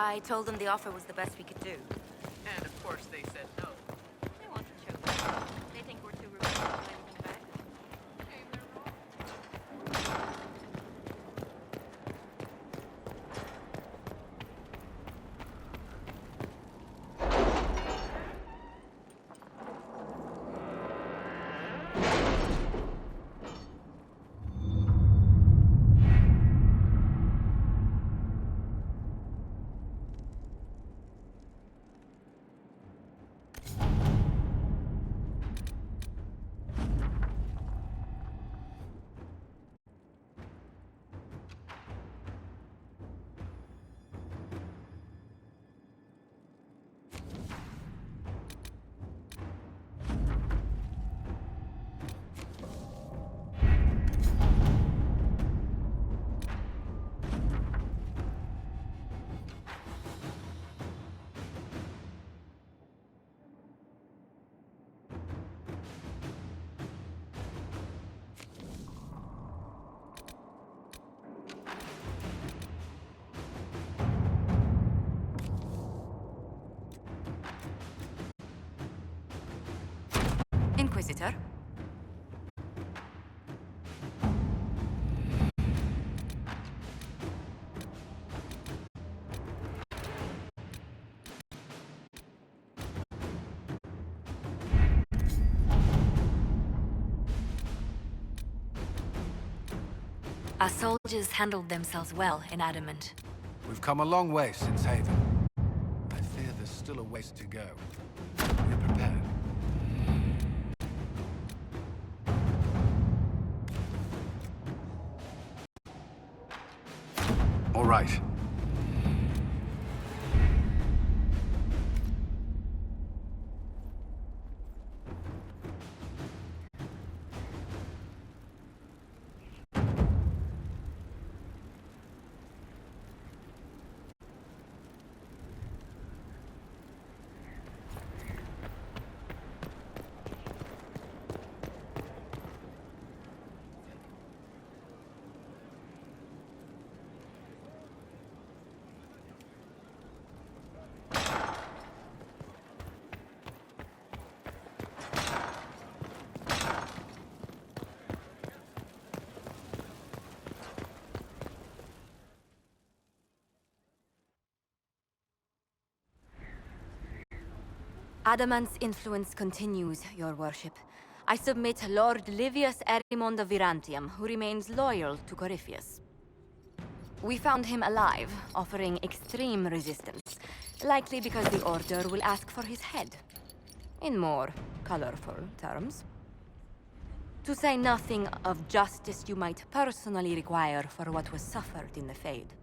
I told them the offer was the best we could do. And of course they said no. They want to choke us. They think we're too rude to do anything back. Hey, they're wrong. Inquisitor? Our soldiers handled themselves well in Adamant. We've come a long way since Haven. I fear there's still a ways to go. We're prepared. All right. Adamant's influence continues, your worship. I submit Lord Livius Erimond of Virantium, who remains loyal to Corypheus. We found him alive, offering extreme resistance, likely because the Order will ask for his head. In more colorful terms. To say nothing of justice you might personally require for what was suffered in the Fade.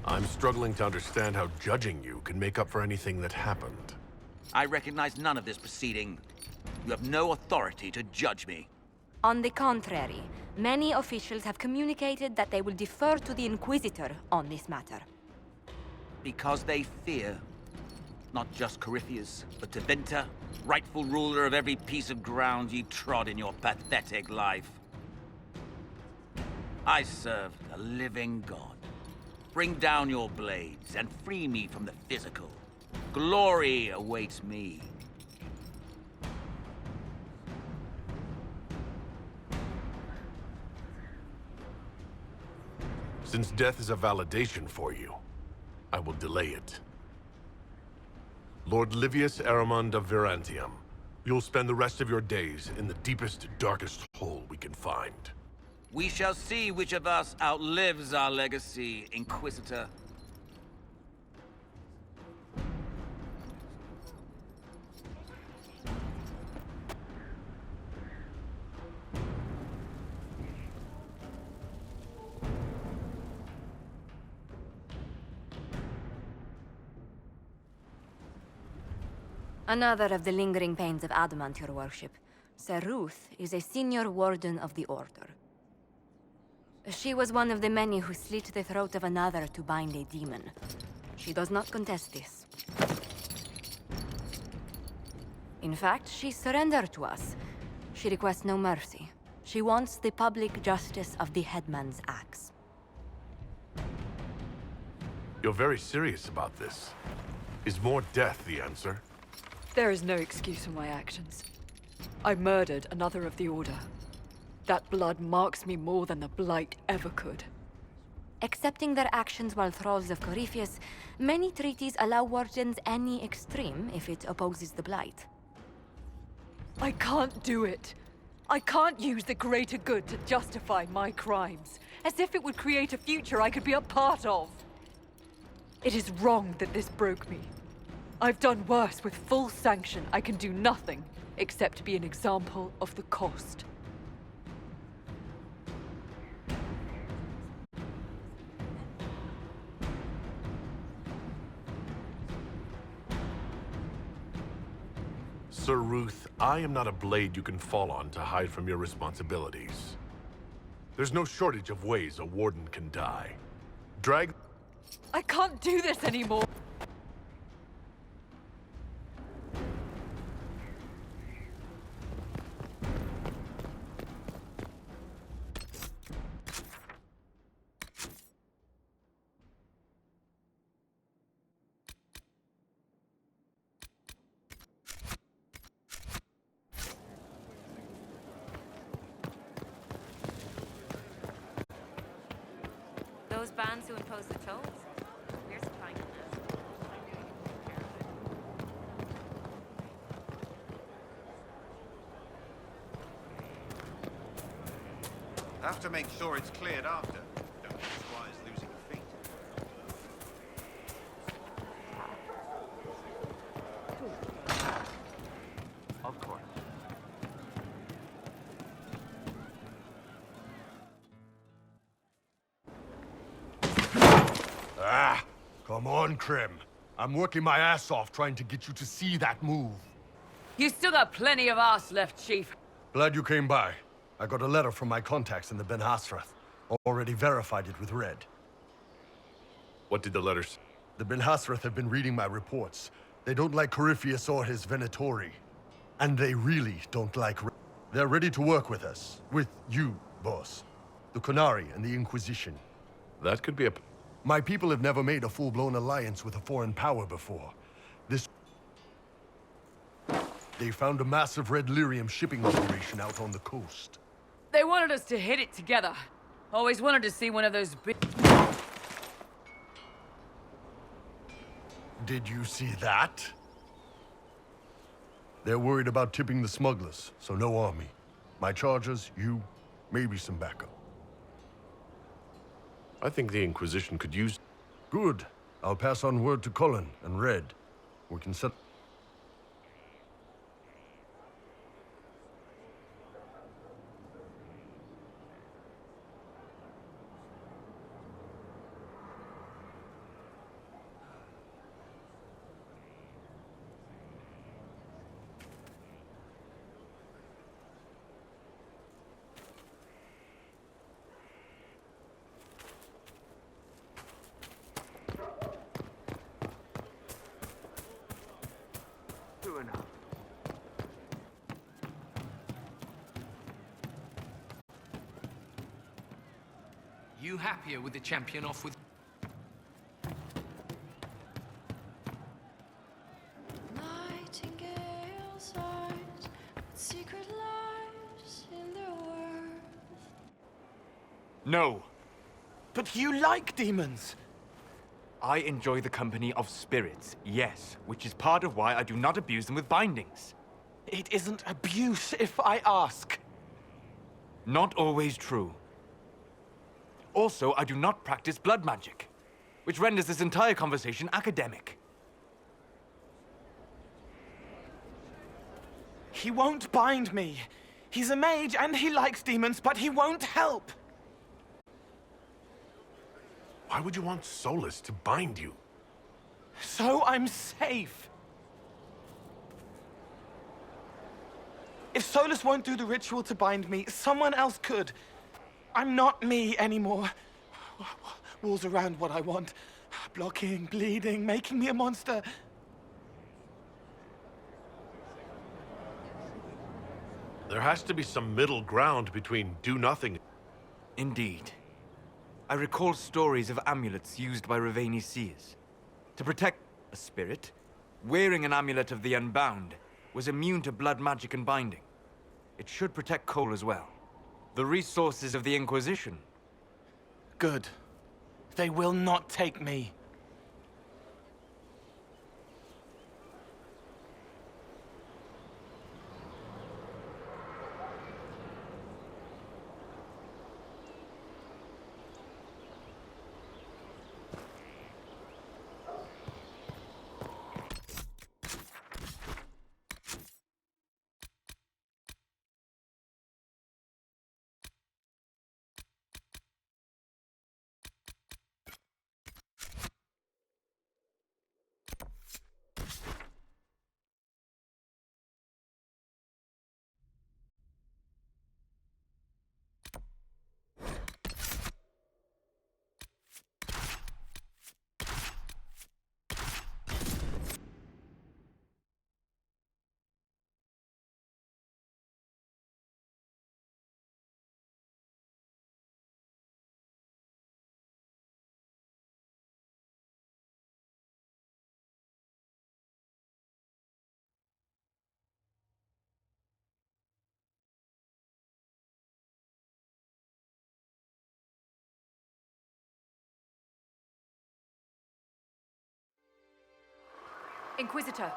I'm struggling to understand how judging you can make up for anything that happened. I recognize none of this proceeding. You have no authority to judge me. On the contrary, many officials have communicated that they will defer to the Inquisitor on this matter. Because they fear. Not just Corypheus, but Tevinter, rightful ruler of every piece of ground you trod in your pathetic life. I serve the living God. Bring down your blades and free me from the physical. Glory awaits me. Since death is a validation for you, I will delay it. Lord Livius Erimond of Virantium, you'll spend the rest of your days in the deepest, darkest hole we can find. We shall see which of us outlives our legacy, Inquisitor. Another of the lingering pains of Adamant, your worship. Sir Ruth is a senior warden of the Order. She was one of the many who slit the throat of another to bind a demon. She does not contest this. In fact, she surrendered to us. She requests no mercy. She wants the public justice of the headman's axe. You're very serious about this. Is more death the answer? There is no excuse for my actions. I murdered another of the Order. That blood marks me more than the Blight ever could. Accepting their actions while thralls of Corypheus, many treaties allow wardens any extreme if it opposes the Blight. I can't do it. I can't use the greater good to justify my crimes, as if it would create a future I could be a part of. It is wrong that this broke me. I've done worse with full sanction. I can do nothing except be an example of the cost. Sir Ruth, I am not a blade you can fall on to hide from your responsibilities. There's no shortage of ways a warden can die. Drag... I can't do this anymore. Those bands who impose the tolls? We're supplying them now. Have to make sure it's cleared after. Don't want squires losing feet. Of course. Ah, come on, Krim. I'm working my ass off trying to get you to see that move. You still got plenty of arse left, Chief. Glad you came by. I got a letter from my contacts in the Ben Hasrath. Already verified it with Red. What did the letter say? The Ben Hasrath have been reading my reports. They don't like Corypheus or his Venatori. And they really don't like Red. They're ready to work with us. With you, boss. The Qunari and the Inquisition. That could be a... My people have never made a full-blown alliance with a foreign power before. They found a massive red lyrium shipping operation out on the coast. They wanted us to hit it together. Always wanted to see one of those big... Did you see that? They're worried about tipping the smugglers, so no army. My charges, you, maybe some backup. I think the Inquisition could use... Good. I'll pass on word to Cullen and Red. We can set... You happier with the champion off with... Nightingale's eyes, secret lies in their worth. No. But you like demons! I enjoy the company of spirits, yes, which is part of why I do not abuse them with bindings. It isn't abuse, if I ask. Not always true. Also, I do not practice blood magic, which renders this entire conversation academic. He won't bind me. He's a mage and he likes demons, but he won't help. Why would you want Solus to bind you? So I'm safe. If Solus won't do the ritual to bind me, someone else could. I'm not me anymore. Walls around what I want. Blocking, bleeding, making me a monster. There has to be some middle ground between do-nothing. Indeed. I recall stories of amulets used by Raveni seers. To protect a spirit, wearing an amulet of the Unbound was immune to blood magic and binding. It should protect Cole as well. The resources of the Inquisition. Good. They will not take me. Inquisitor.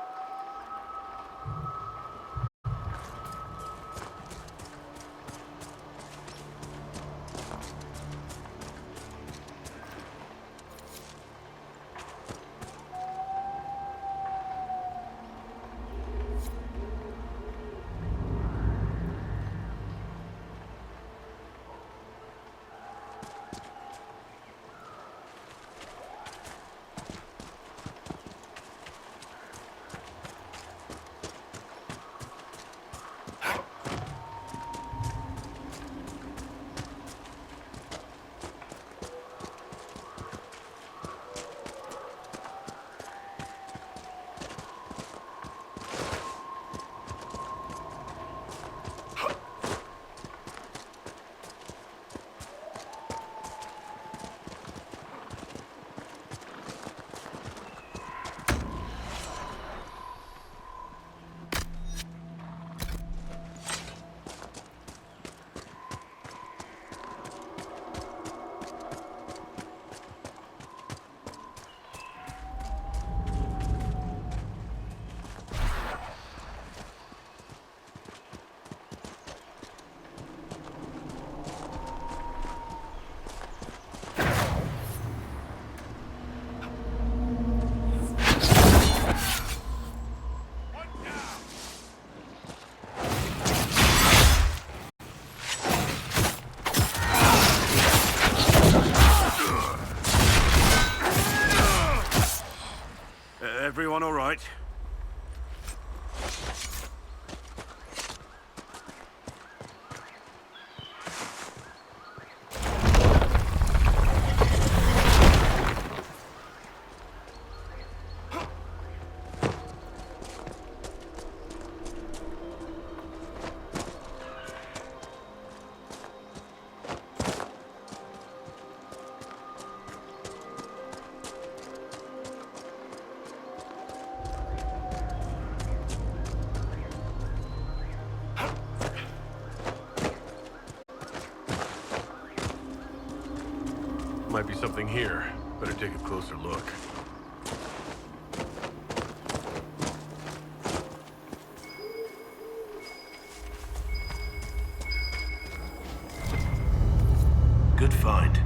Everyone all right? Might be something here. Better take a closer look. Good find.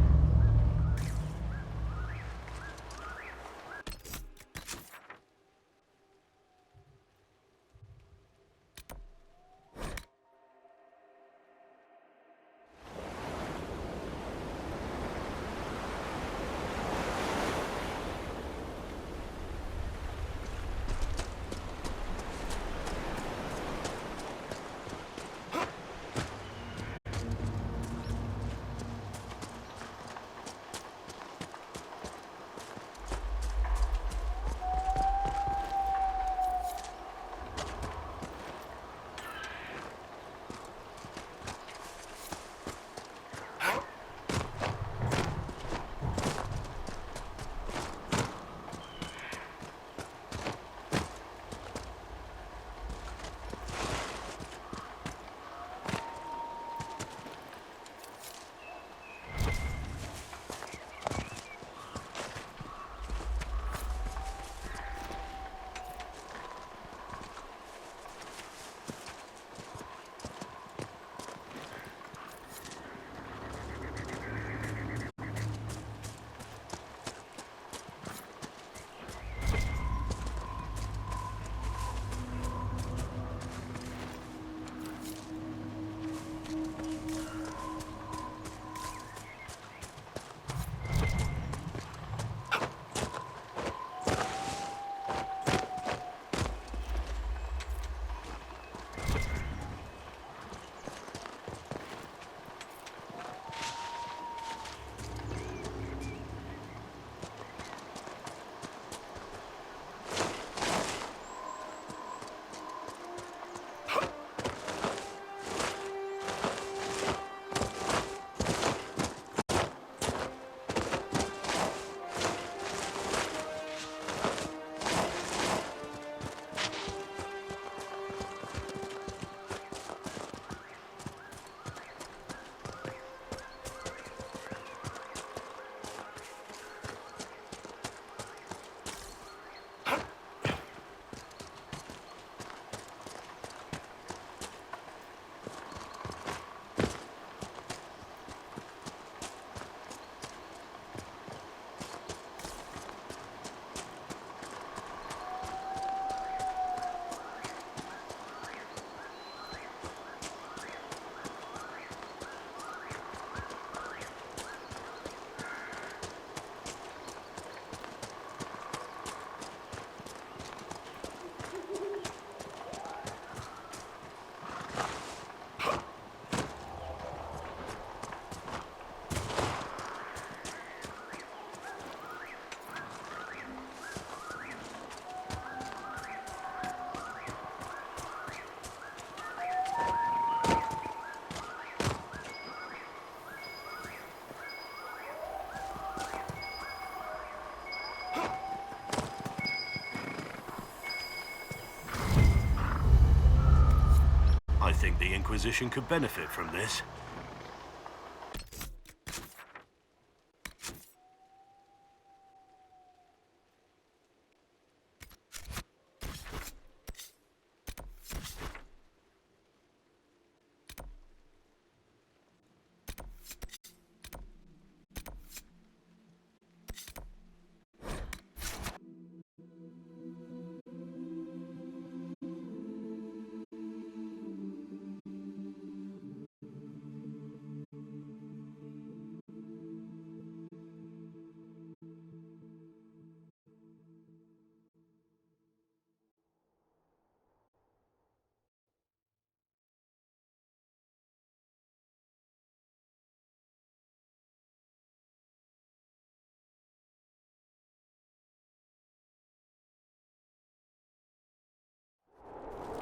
think the Inquisition could benefit from this.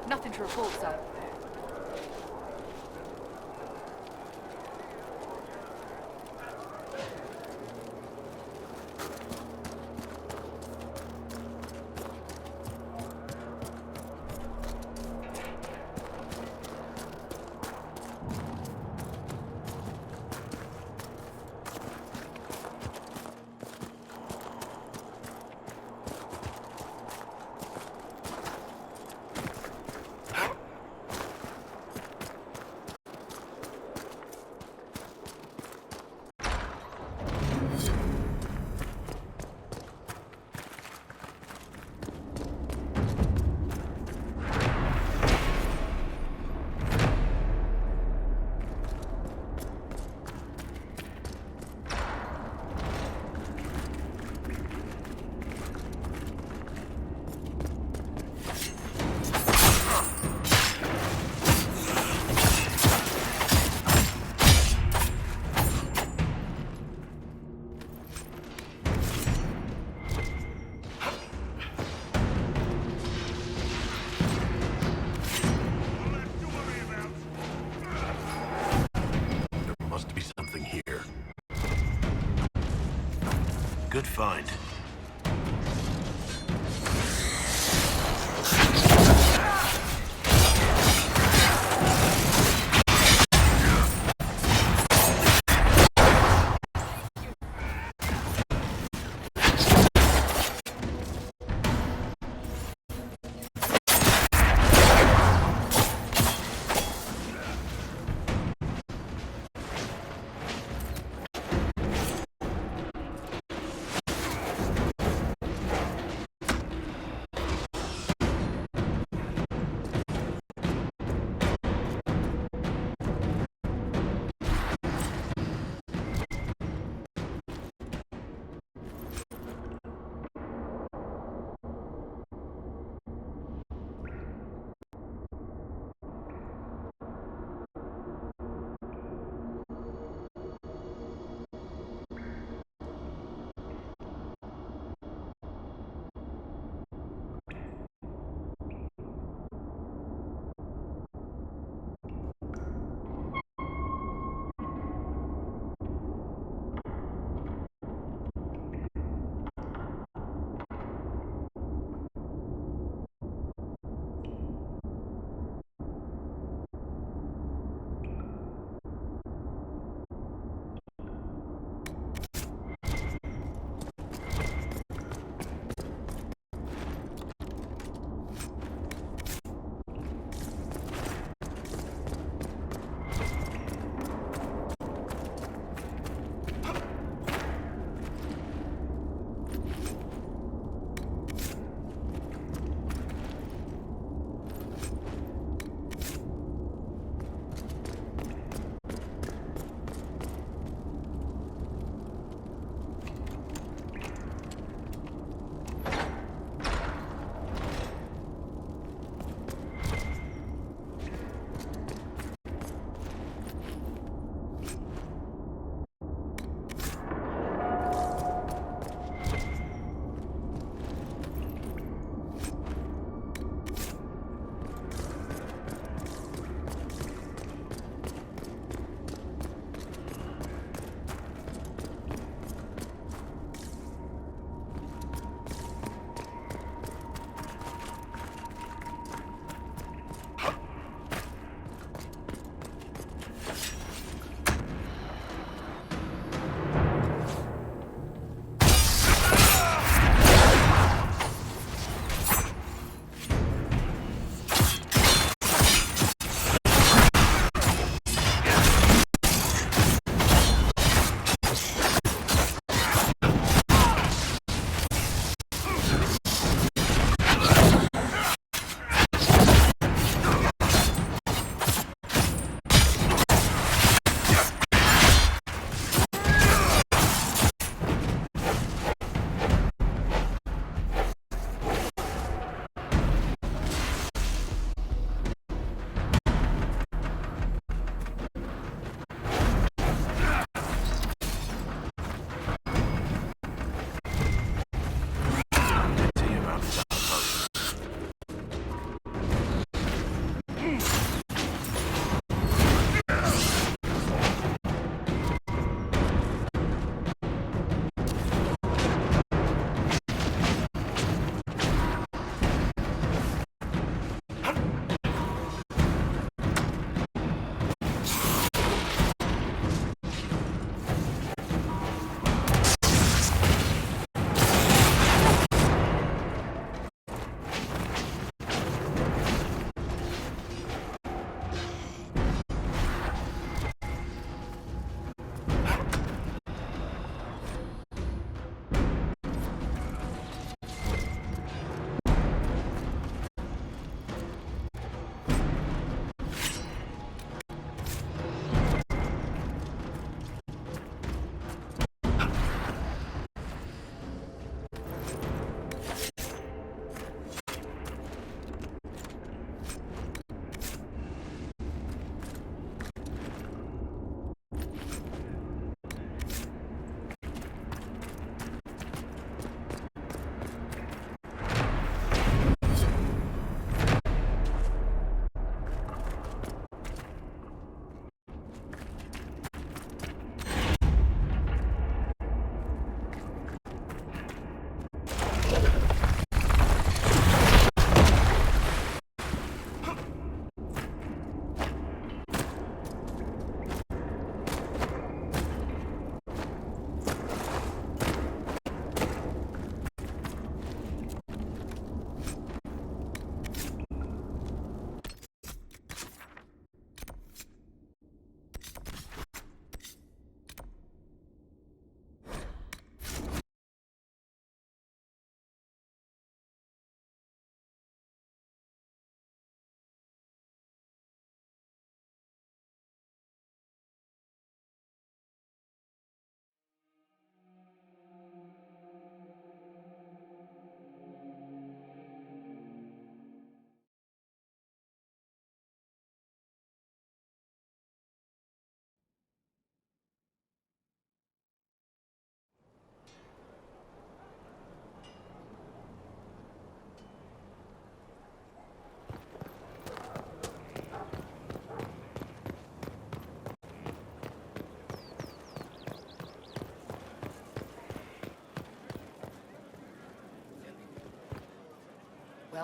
Nothing to report, sir. Good find.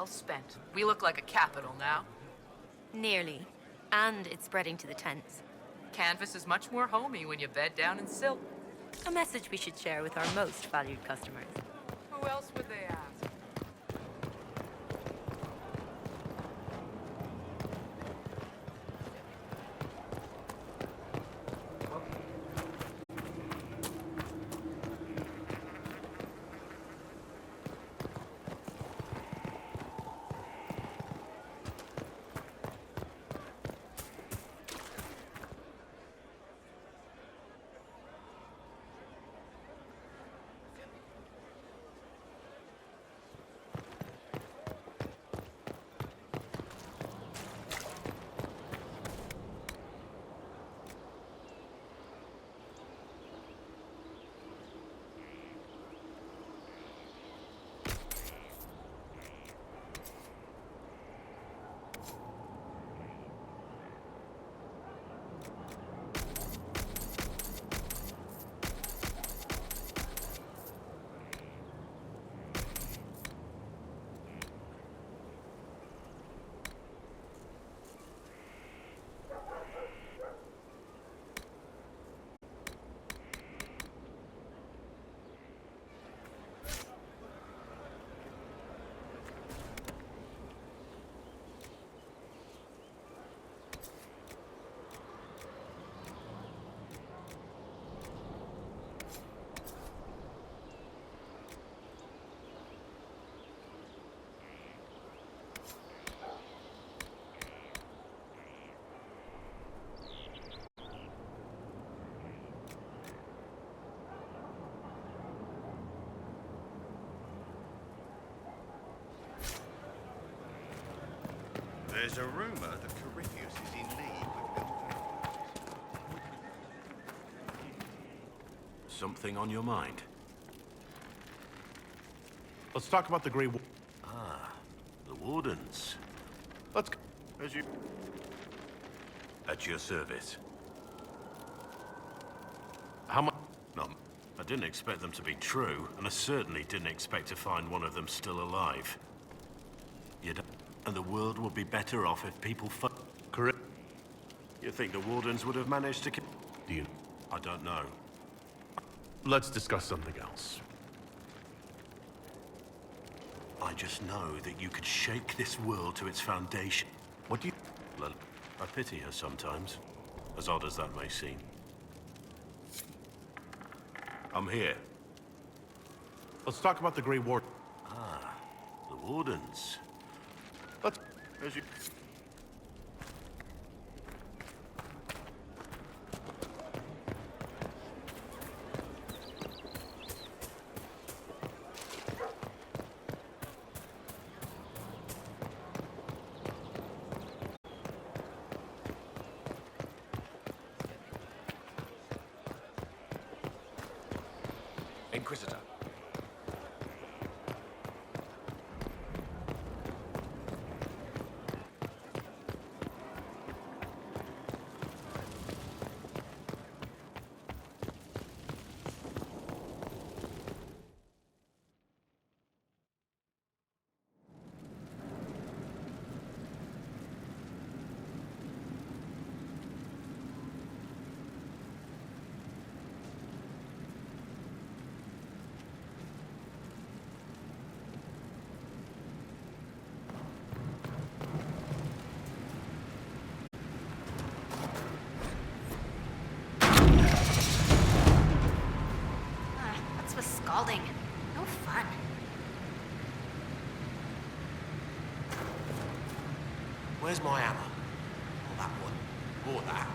Well spent. We look like a capital now. Nearly. And it's spreading to the tents. Canvas is much more homey when you bed down in silk. A message we should share with our most valued customers. Who else would they ask? There's a rumor that Corypheus is in league with Something on your mind? Let's talk about the Grey Wa- Ah, the Wardens. Let's go. As you... At your service. How much? No, I didn't expect them to be true, and I certainly didn't expect to find one of them still alive. And the world would be better off if people Correct. You think the Wardens would have managed to kill... Do you? I don't know. Let's discuss something else. I just know that you could shake this world to its foundation. What do you... Well, I pity her sometimes, as odd as that may seem. I'm here. Let's talk about the Grey Ward. Ah, the Wardens. Let's... As you... Inquisitor. What's with scalding? No fun. Where's my hammer? Or that one. Or that.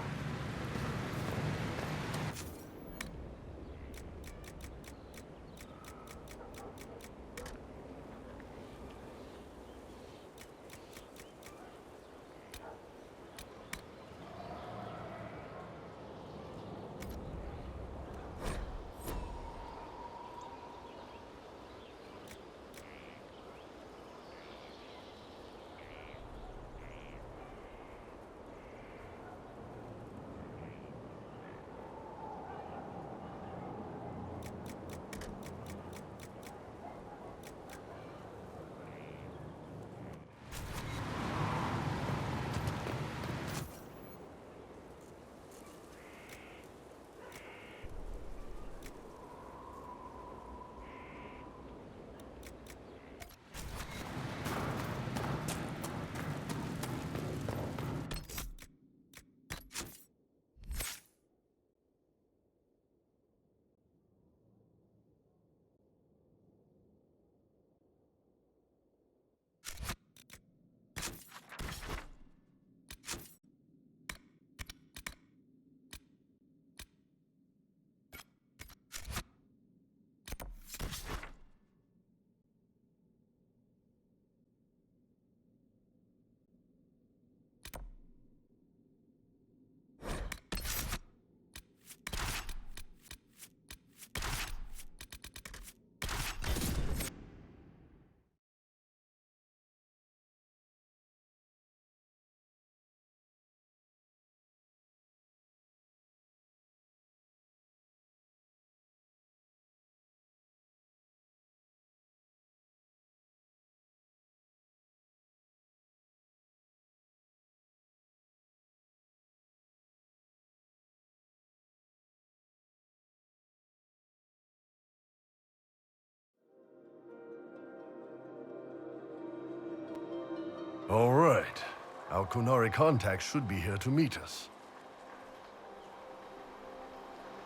right. Our Kunari contact should be here to meet us.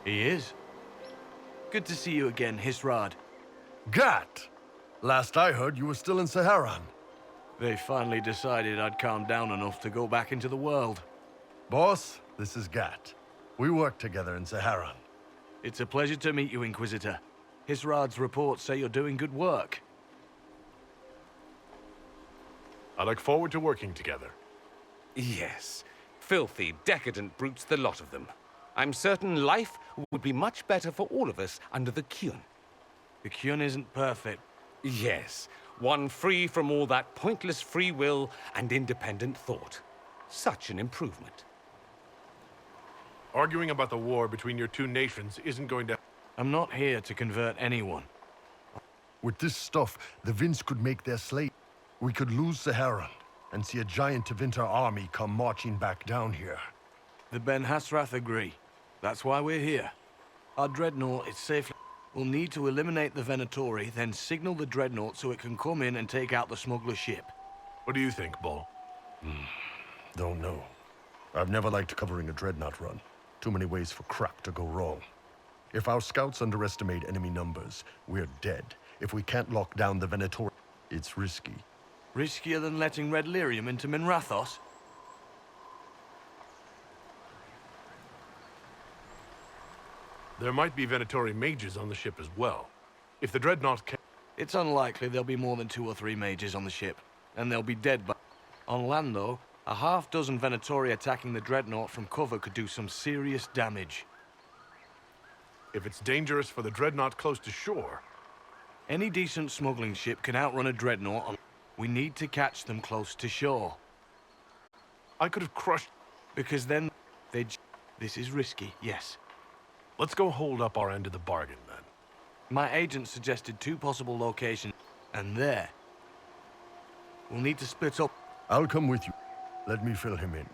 He is. Good to see you again, Hisrad. Gat! Last I heard, you were still in Saharan. They finally decided I'd calmed down enough to go back into the world. Boss, this is Gat. We work together in Saharan. It's a pleasure to meet you, Inquisitor. Hisrad's reports say you're doing good work. I look forward to working together. Yes. Filthy, decadent brutes, the lot of them. I'm certain life would be much better for all of us under the Kyun. The Kyun isn't perfect. Yes. One free from all that pointless free will and independent thought. Such an improvement. Arguing about the war between your two nations isn't going to... I'm not here to convert anyone. With this stuff, the Vince could make their slave. We could lose Saharan and see a giant Tevinter army come marching back down here. The Ben Hasrath agree. That's why we're here. Our dreadnought is safely... We'll need to eliminate the Venatori, then signal the dreadnought so it can come in and take out the smuggler ship. What do you think, Bull? Don't know. I've never liked covering a dreadnought run. Too many ways for crap to go wrong. If our scouts underestimate enemy numbers, we're dead. If we can't lock down the Venatori, it's risky. Riskier than letting Red Lyrium into Minrathos? There might be Venatori mages on the ship as well. If the dreadnought can... It's unlikely there'll be more than 2 or 3 mages on the ship, and they'll be dead by... On land, though, a half-dozen Venatori attacking the dreadnought from cover could do some serious damage. If it's dangerous for the dreadnought close to shore... Any decent smuggling ship can outrun a dreadnought on... We need to catch them close to shore. I could have crushed... Because then they'd... This is risky, yes. Let's go hold up our end of the bargain, then. My agent suggested 2 possible locations, and there. We'll need to split up. I'll come with you. Let me fill him in.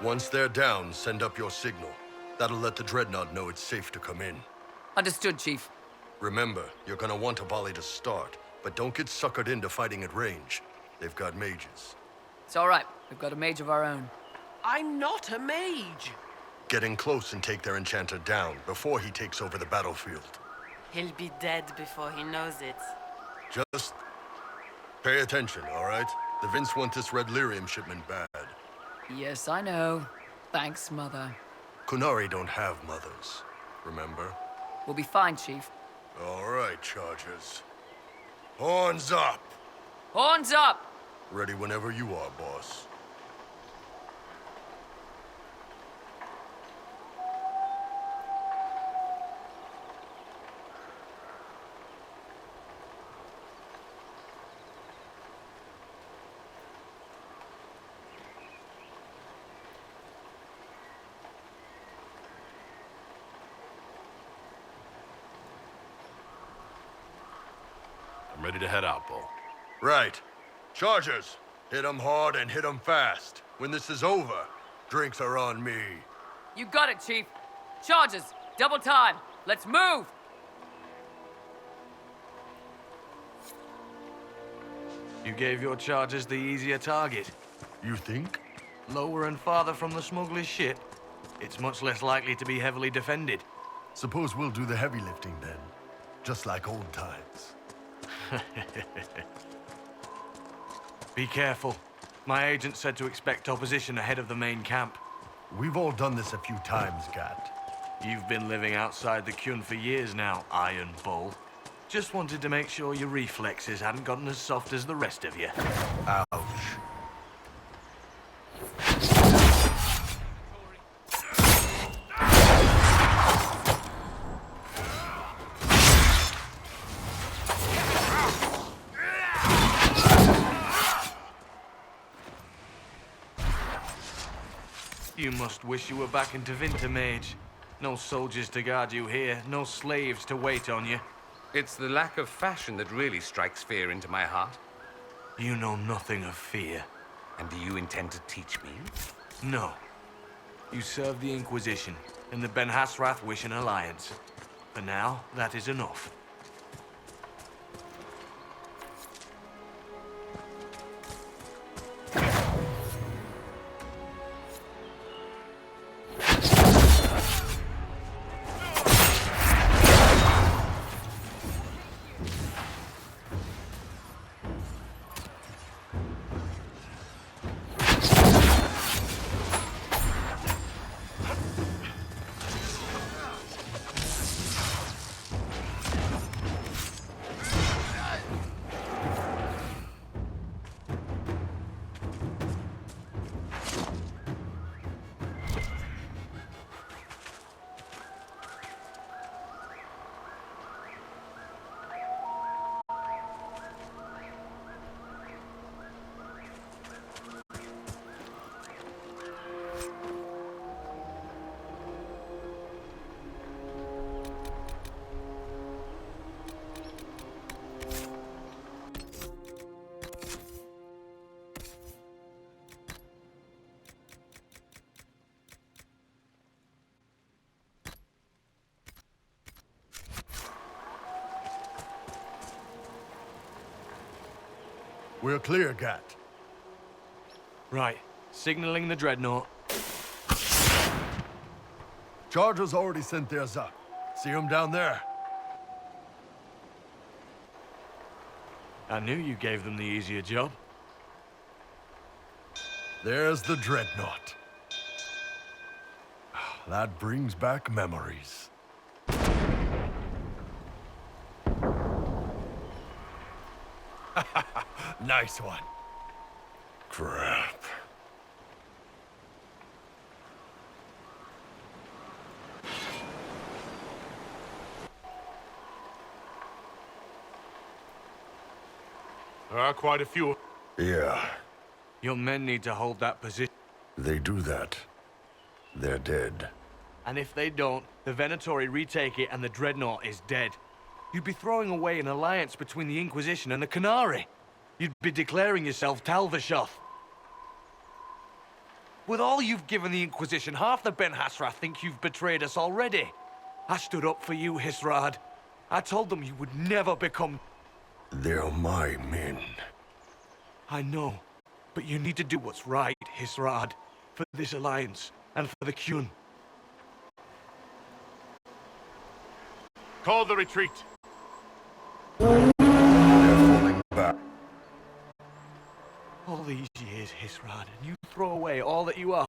Once they're down, send up your signal. That'll let the dreadnought know it's safe to come in. Understood, Chief. Remember, you're gonna want a volley to start, but don't get suckered into fighting at range. They've got mages. It's all right. We've got a mage of our own. I'm not a mage. Get in close and take their enchanter down before he takes over the battlefield. He'll be dead before he knows it. Just pay attention, all right? The Vince want this Red Lyrium shipment bad. Yes, I know. Thanks, Mother. Kunari don't have mothers, remember? We'll be fine, Chief. All right, Chargers. Horns up! Horns up! Ready whenever you are, boss. I'm ready to head out, Bull. Right. Chargers, hit 'em hard and hit 'em fast. When this is over, drinks are on me. You got it, Chief. Charges! Double time! Let's move! You gave your charges the easier target. You think? Lower and farther from the smuggler's ship, it's much less likely to be heavily defended. Suppose we'll do the heavy lifting then. Just like old times. Be careful. My agent said to expect opposition ahead of the main camp. We've all done this a few times, Gat. You've been living outside the Kyun for years now, Iron Bull. Just wanted to make sure your reflexes hadn't gotten as soft as the rest of you. Ouch. You must wish you were back in Tevinter, Mage. No soldiers to guard you here, no slaves to wait on you. It's the lack of fashion that really strikes fear into my heart. You know nothing of fear. And do you intend to teach me? No. You serve the Inquisition, and the Ben Hasrath wish an alliance. For now, that is enough. We're clear, Gat. Right. Signaling the dreadnought. Chargers already sent theirs up. See them down there? I knew you gave them the easier job. There's the dreadnought. That brings back memories. Nice one. Crap. There are quite a few. Yeah, Your men need to hold that position. they do that. They're dead. And if they don't, the Venatori retake it and the dreadnought is dead. You'd be throwing away an alliance between the Inquisition and the Canary. You'd be declaring yourself Talvishoth. With all you've given the Inquisition, half the Ben Hasrath think you've betrayed us already. I stood up for you, Hisrad. I told them you would never become... They're my men. I know, but you need to do what's right, Hisrad, for this alliance and for the Qun. Call the retreat. They're falling back. All these years, Hisrad, and you throw away all that you are.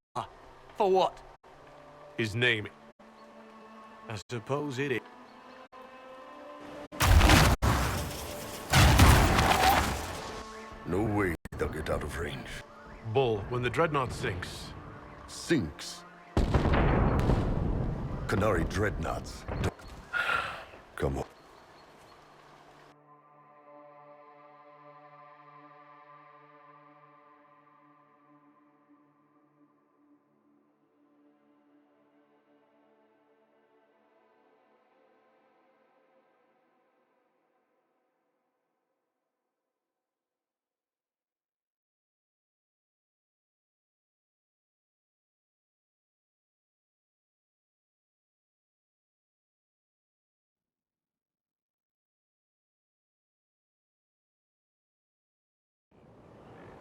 For what? His name. I suppose it is. No way they'll get out of range. Bull, when the dreadnought sinks, Sinks. Canary dreadnoughts. Come on.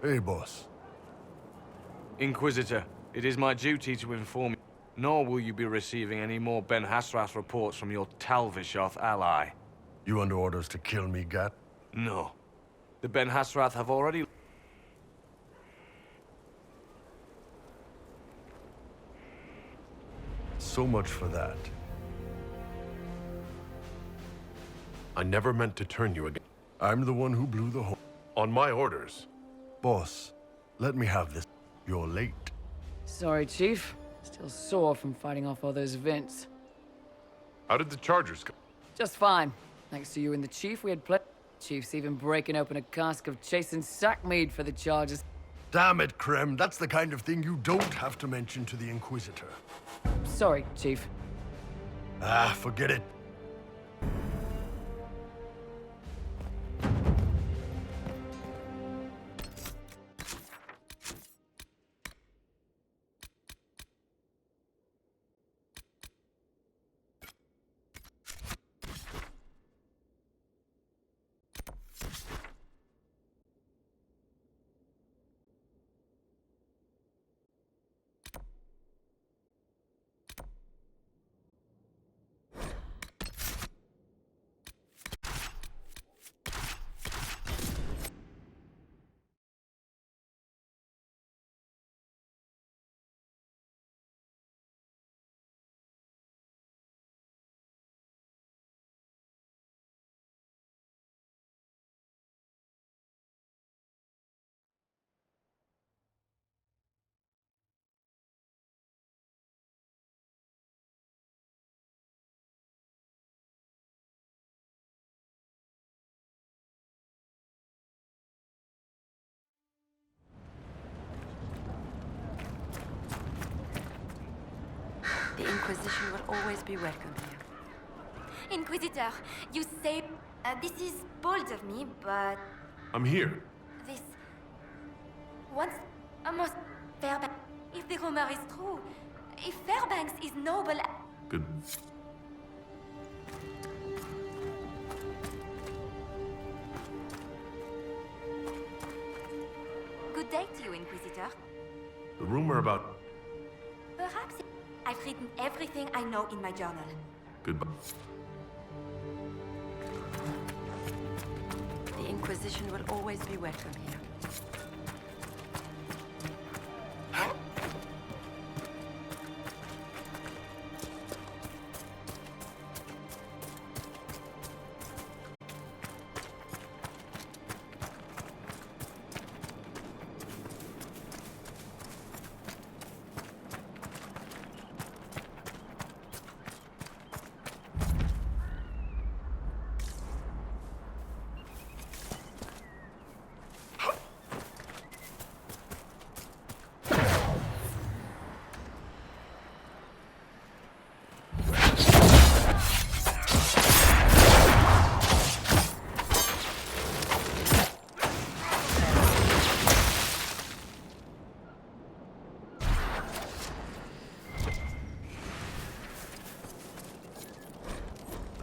Hey, boss. Inquisitor, it is my duty to inform you, nor will you be receiving any more Ben Hasrath reports from your Talvishoth ally. You under orders to kill me, Gat? No. The Ben Hasrath have already... So much for that. I never meant to turn you again. I'm the one who blew the hole. On my orders. Boss, let me have this. You're late. Sorry, Chief. Still sore from fighting off all those vents. How did the Chargers go? Just fine. Thanks to you and the Chief, we had plenty. Chief's even breaking open a cask of chasing sackmead for the Chargers. Damn it, Krem. That's the kind of thing you don't have to mention to the Inquisitor. Sorry, Chief. Ah, forget it. The Inquisition will always be welcome here. Inquisitor, you say... this is bold of me, but... I'm here. This... Once... Almost... Fairbanks... If the rumor is true... If Fairbanks is noble... Good. relate to you, Inquisitor. The rumor about... Perhaps I've written everything I know in my journal. Goodbye. The Inquisition will always be welcome here.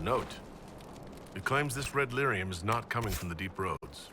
Note. It claims this red lyrium is not coming from the deep roads.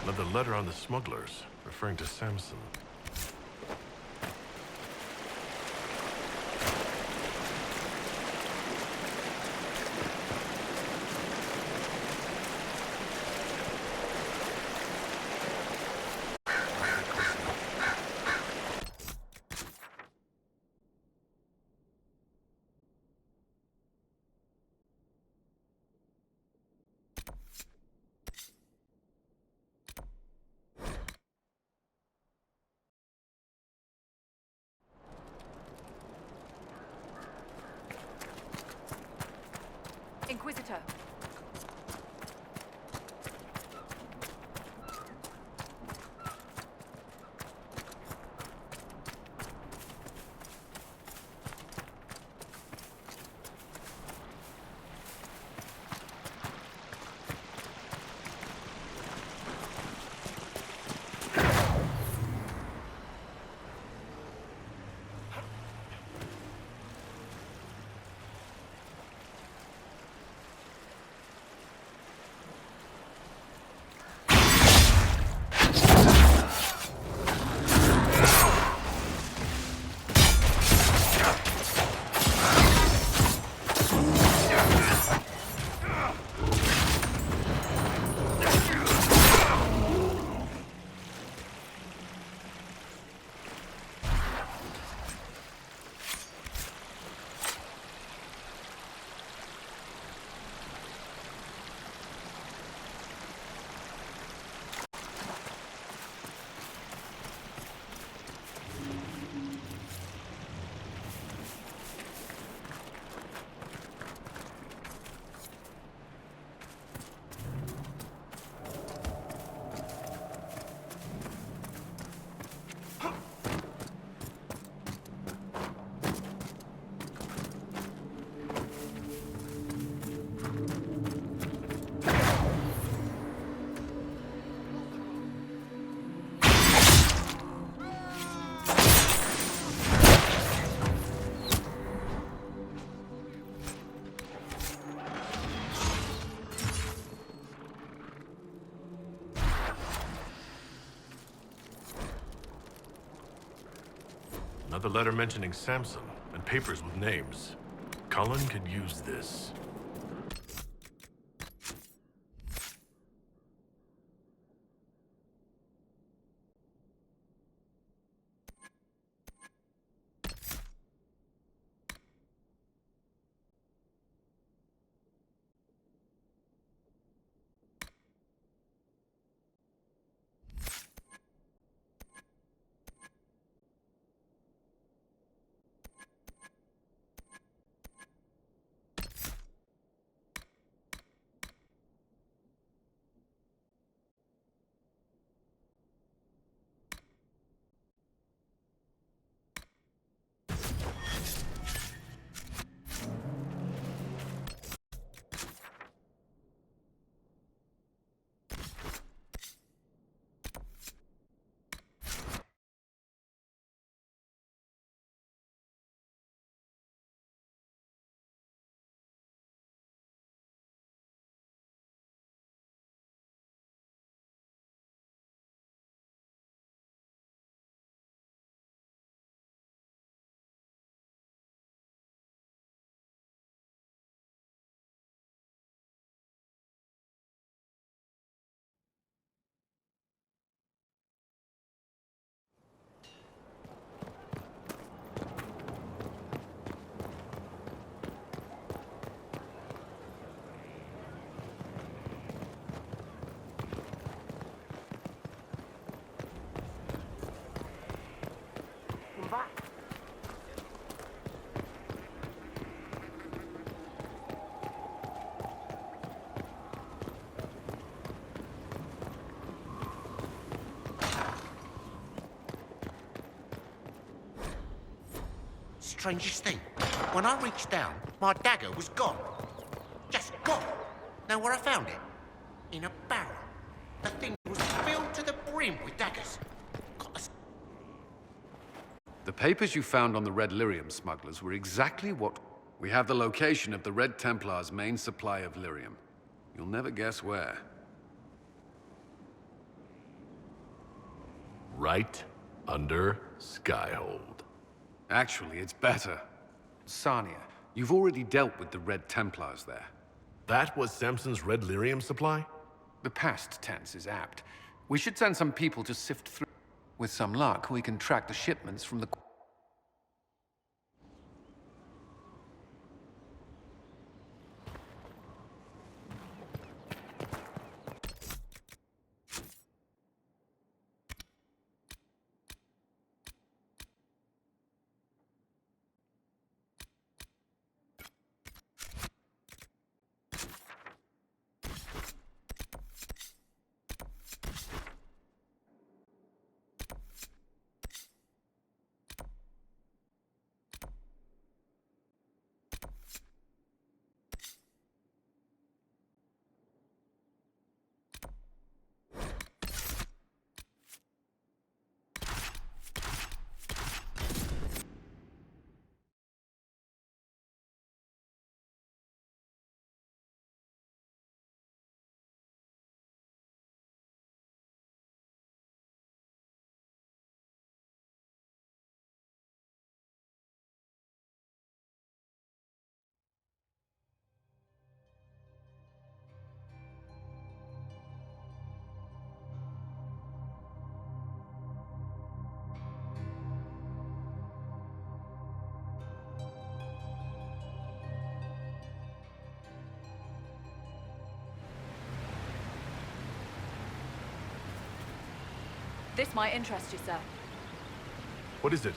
Another letter on the smugglers, referring to Samson. better. Another letter mentioning Samson, and papers with names. Cullen could use this. Strangest thing, when I reached down, my dagger was gone. Just gone. Know where I found it? In a barrel. The thing was filled to the brim with daggers. The papers you found on the Red Lyrium smugglers were exactly what... We have the location of the Red Templars' main supply of lyrium. You'll never guess where. Right under Skyhold. Actually, it's better. Sarnia, you've already dealt with the Red Templars there. That was Samson's Red Lyrium supply? The past tense is apt. We should send some people to sift through. With some luck, we can track the shipments from the... This might interest you, sir. What is it?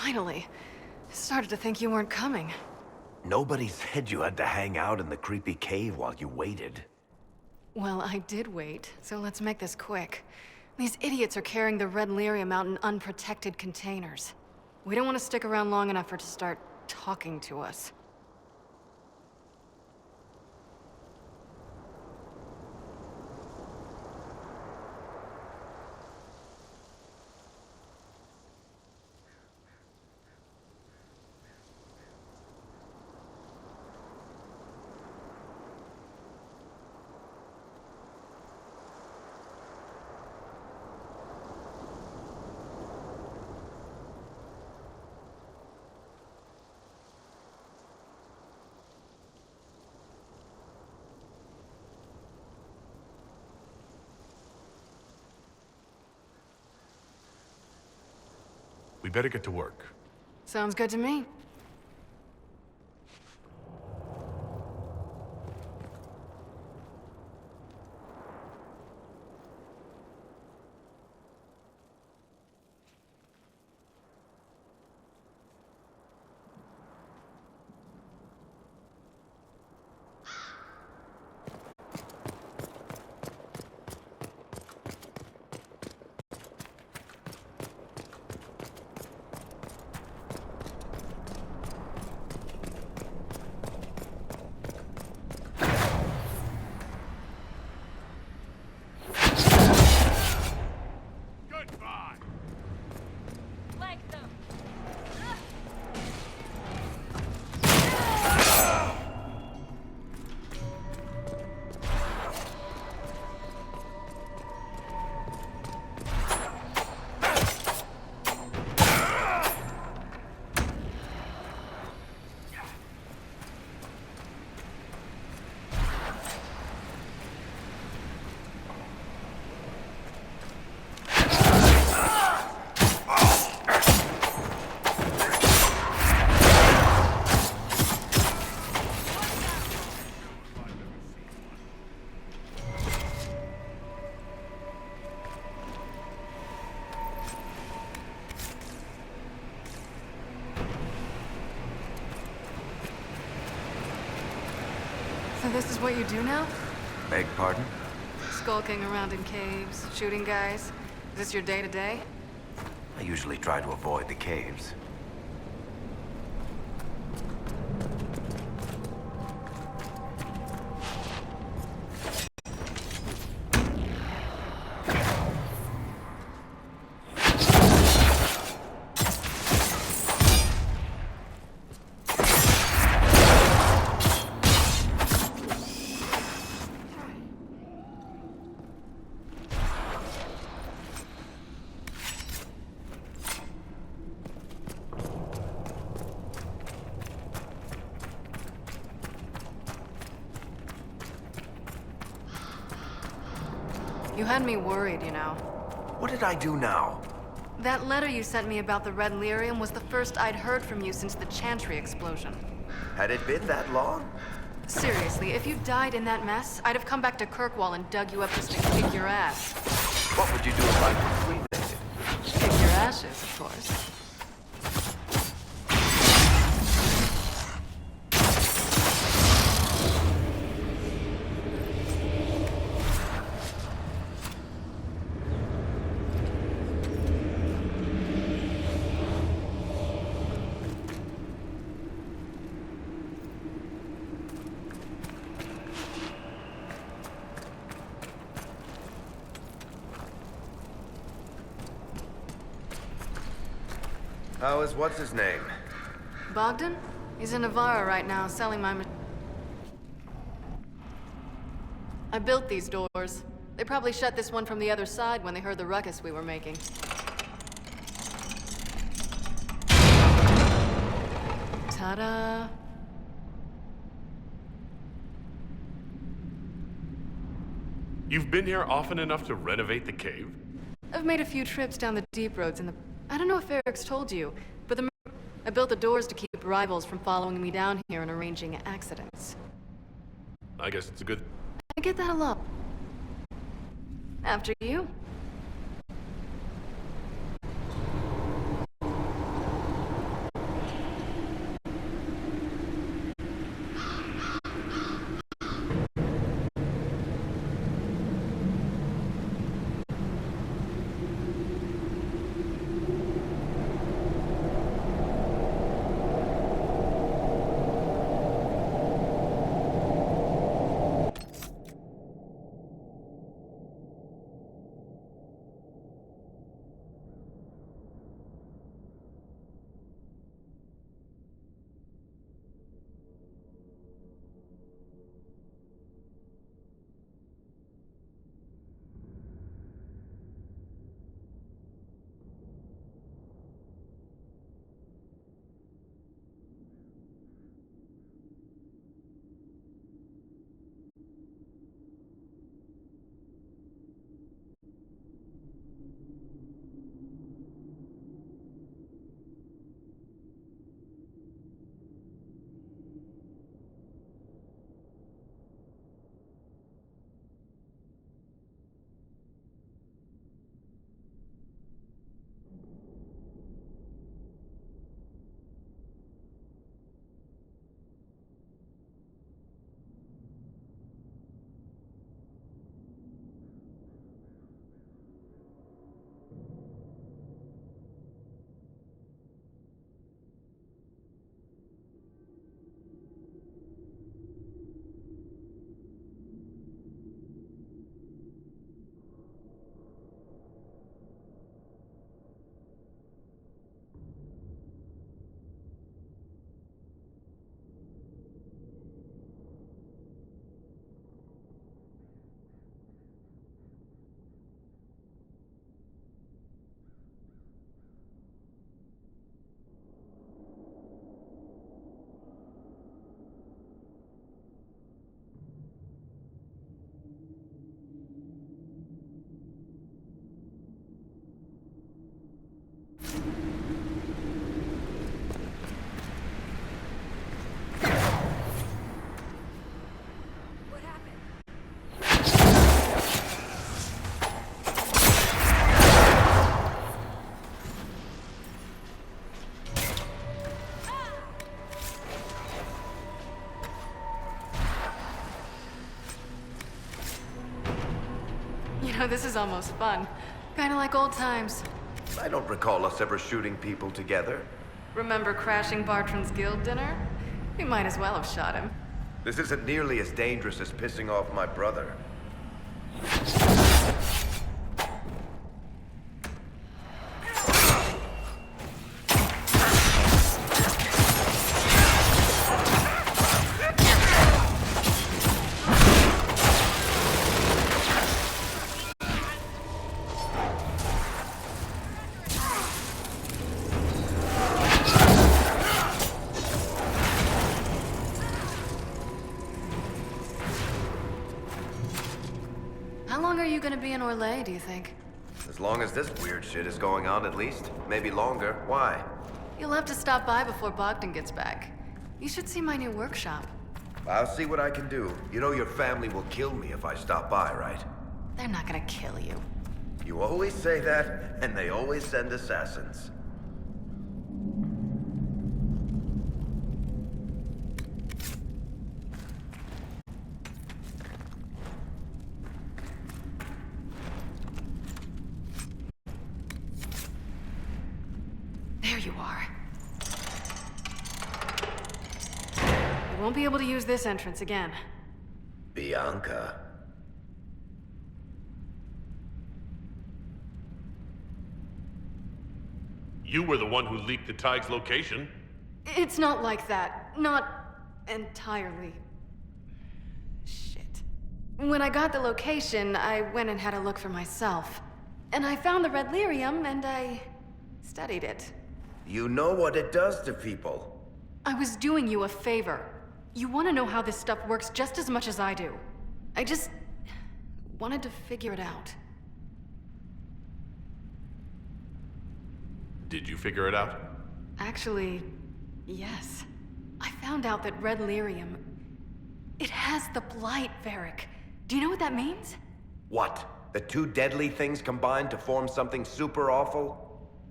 Finally. Started to think you weren't coming. Nobody said you had to hang out in the creepy cave while you waited. Well, I did wait, so let's make this quick. These idiots are carrying the red lyrium out in unprotected containers. We don't want to stick around long enough for it to start talking to us. We better get to work. Sounds good to me. So this is what you do now? Beg pardon? Skulking around in caves, shooting guys? Is this your day-to-day? I usually try to avoid the caves. You had me worried, you know. What did I do now? That letter you sent me about the Red Lyrium was the first I'd heard from you since the Chantry explosion. Had it been that long? Seriously, if you died in that mess, I'd have come back to Kirkwall and dug you up just to kick your ass. What would you do if I was cremated? Kick your ashes, of course. How is what's-his-name? Bogdan? He's in Navarra right now, selling my I built these doors. They probably shut this one from the other side when they heard the ruckus we were making. Ta-da! You've been here often enough to renovate the cave? I've made a few trips down the deep roads in the... I don't know if Eric's told you, but I built the doors to keep rivals from following me down here and arranging accidents. I guess it's a good... I get that a lot. After you. This is almost fun. Kinda like old times. I don't recall us ever shooting people together. Remember crashing Bartran's guild dinner? We might as well have shot him. This isn't nearly as dangerous as pissing off my brother. How long are you gonna be in Orlais, do you think? As long as this weird shit is going on, at least. Maybe longer. Why? You'll have to stop by before Bogdan gets back. You should see my new workshop. I'll see what I can do. You know your family will kill me if I stop by, right? They're not gonna kill you. You always say that, and they always send assassins. There you are. You won't be able to use this entrance again. Bianca. You were the one who leaked the Tig's location. It's not like that. Not entirely. Shit. When I got the location, I went and had a look for myself. And I found the Red Lyrium, and I studied it. You know what it does to people. I was doing you a favor. You want to know how this stuff works just as much as I do. I just wanted to figure it out. Did you figure it out? Actually, yes. I found out that Red Lyrium... It has the Blight, Varric. Do you know what that means? What? The two deadly things combined to form something super awful?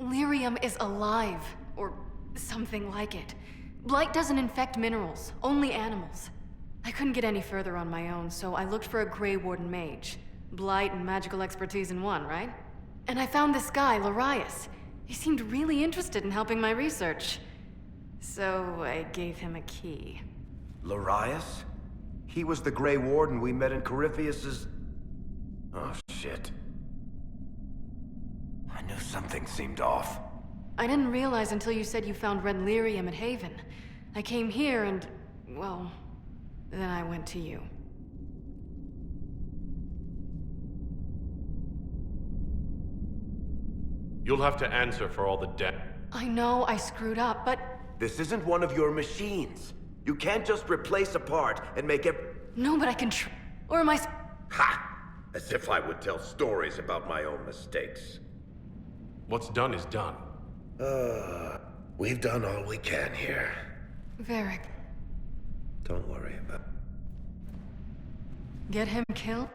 Lyrium is alive, or something like it. Blight doesn't infect minerals, only animals. I couldn't get any further on my own, so I looked for a Grey Warden mage. Blight and magical expertise in one, right? And I found this guy, Larius. He seemed really interested in helping my research. So I gave him a key. Larius? He was the Grey Warden we met in Corypheus's... Oh, shit. I knew something seemed off. I didn't realize until you said you found Red Lyrium at Haven. I came here and... well... then I went to you. You'll have to answer for all the debt. I know I screwed up, but... This isn't one of your machines. You can't just replace a part and make it... No, but I can or am I... Ha! As if I would tell stories about my own mistakes. What's done is done. We've done all we can here. Varric. Don't worry about it. Get him killed?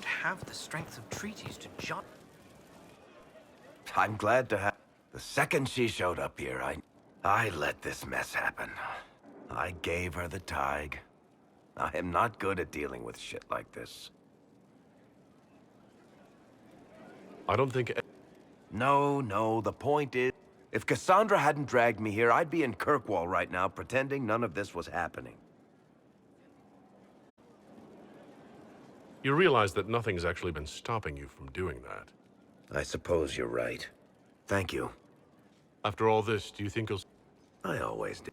don't have the strength of treaties to judge. I'm glad to have... The second she showed up here, I let this mess happen. I gave her the Tig. I am not good at dealing with shit like this. I don't think... No, the point is, if Cassandra hadn't dragged me here, I'd be in Kirkwall right now pretending none of this was happening. You realize that nothing's actually been stopping you from doing that. I suppose you're right. Thank you. After all this, do you think you'll... I always do.